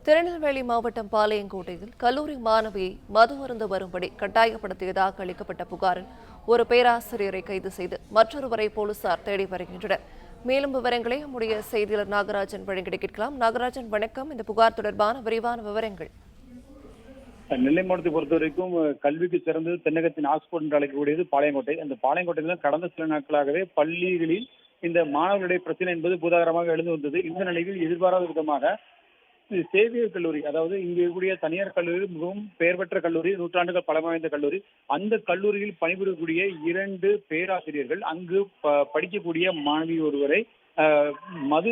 திருநெல்வேலி மாவட்டம் பாளையங்கோட்டையில் கல்லூரி மாணவியை மது அருந்த வரும்படி கட்டாயப்படுத்தியதாக அளிக்கப்பட்ட புகாரில் ஒரு பேராசிரியரை கைது செய்து மற்றொருவரை போலீசார் தேடி வருகின்றனர். மேலும் விவரங்களை நம்முடைய செய்தியாளர் நாகராஜன் வழங்கிட கேட்கலாம். நாகராஜன், வணக்கம். இந்த புகார் தொடர்பான விரிவான விவரங்கள். நெல்லை மாவட்டத்தை பொறுத்த வரைக்கும் கல்விக்கு சிறந்தது தென்னகத்தின் ஆக்ஸ்போர்ட் என்று அழைக்கக்கூடியது பாளையங்கோட்டை. அந்த பாளையங்கோட்டையில் கடந்த சில நாட்களாகவே பள்ளிகளில் இந்த மாணவர்களுடைய பிரச்சனை என்பது பூதாகரமாக எழுந்து வந்தது. இந்த நிலையில் எதிர்பாராத விதமாக சேவியர் கல்லூரி, அதாவது இங்கு இருக்கக்கூடிய தனியார் கல்லூரி மிகவும் பெயர் பெற்ற கல்லூரி, நூற்றாண்டுகள் பழமை வாய்ந்த கல்லூரி. அந்த கல்லூரியில் பணிபுரியக்கூடிய 2 பேராசிரியர்கள் அங்கு படிக்கக்கூடிய மாணவி ஒருவரை மது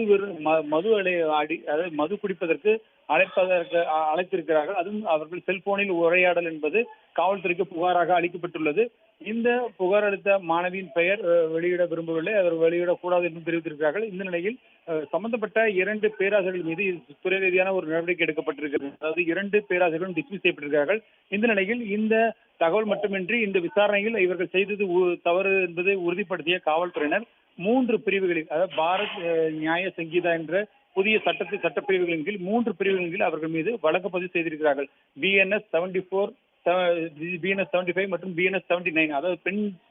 அதாவது மது குடிப்பதற்கு அழைத்திருக்கிறார்கள். அதுவும் அவர்கள் செல்போனில் உரையாடல் என்பது காவல்துறைக்கு புகாராக அளிக்கப்பட்டுள்ளது. இந்த புகார் அளித்த மாணவியின் பெயர் வெளியிட விரும்பவில்லை, அவர் வெளியிடக்கூடாது என்று தெரிவித்திருக்கிறார்கள். இந்த நிலையில் சம்பந்தப்பட்ட 2 பேராசிரியர்கள் மீது துறை ரீதியான ஒரு நடவடிக்கை எடுக்கப்பட்டிருக்கிறது. அதாவது 2 பேராசிரியர்களும் டிஸ்மிஸ் செய்யப்பட்டிருக்கிறார்கள். இந்த நிலையில் இந்த தகவல் மட்டுமின்றி இந்த விசாரணையில் இவர்கள் செய்தது தவறு என்பதை உறுதிப்படுத்திய காவல்துறையினர் 3 பிரிவுகளில், அதாவது பாரத் நியாய சங்கீதா என்ற புதிய சட்டப்பிரிவுகளின் கீழ் 3 பிரிவுகளின் கீழ் அவர்கள் மீது வழக்கு பதிவு செய்திருக்கிறார்கள். BNS 74, BNS 75 மற்றும் BNS 79, அதாவது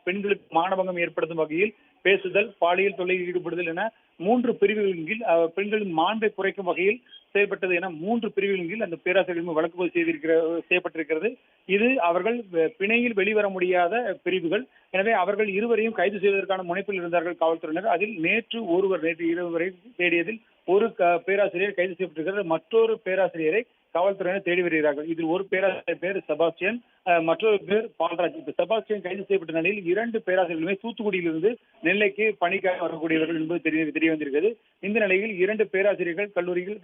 பெண்களுக்கு மானபங்கம் ஏற்படுத்தும் வகையில் பேசுதல், பாலியல் தொல்லையில் ஈடுபடுதல் என 3 பிரிவுகளின் கீழ் பெண்களின் மாண்பை குறைக்கும் வகையில் செயல்பட்டது என 3 பிரிவுகளின் கீழ் அந்த பேராசிரியர்கள் வழக்கு பதிவு செய்யப்பட்டிருக்கிறது. இது அவர்கள் பிணையில் வெளிவர முடியாத பிரிவுகள். எனவே அவர்கள் இருவரையும் கைது செய்வதற்கான முனைப்பில் இருந்தார்கள் காவல்துறையினர். அதில் நேற்று இரவு வரை தேடியதில் ஒரு பேராசிரியர் கைது செய்யப்பட்டிருக்கிறது. மற்றொரு பேராசிரியரை காவல்துறையினர் தேடி வருகிறார்கள். இதில் ஒரு பேராசிரியர் பேர் செபாஸ்டியன், மற்றொரு பேர் பால்ராஜ். இப்ப செபாஸ்டியன் கைது செய்யப்பட்ட நிலையில் 2 பேராசிரியர்களுமே தூத்துக்குடியிலிருந்து நெல்லைக்கு பணிக்காக வரக்கூடியவர்கள் என்பது தெரிய வந்திருக்கிறது. இந்த நிலையில் 2 பேராசிரியர்கள் கல்லூரியில்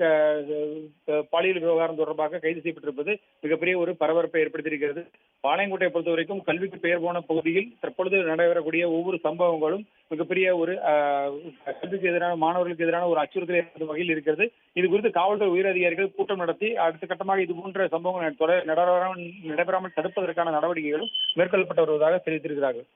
பாலியல் விவகாரம் தொடர்பாக கைது செய்யப்பட்டிருப்பது மிகப்பெரிய ஒரு பரபரப்பை ஏற்படுத்தியிருக்கிறது. பாளையங்கோட்டையை பொறுத்த வரைக்கும் கல்விக்கு பெயர் போன பகுதியில் தற்பொழுது நடைபெறக்கூடிய ஒவ்வொரு சம்பவங்களும் மிகப்பெரிய ஒரு கல்விக்கு எதிரான, மாணவர்களுக்கு எதிரான ஒரு அச்சுறுத்தல் ஏற்படும் வகையில் இருக்கிறது. இது குறித்து காவல்துறை உயரதிகாரிகள் கூட்டம் நடத்தி அடுத்த கட்டமாக இது போன்ற சம்பவங்கள் நடைபெறாமல் தடுப்பதற்கான நடவடிக்கைகளும் மேற்கொள்ளப்பட்டு வருவதாக தெரிவித்திருக்கிறார்கள்.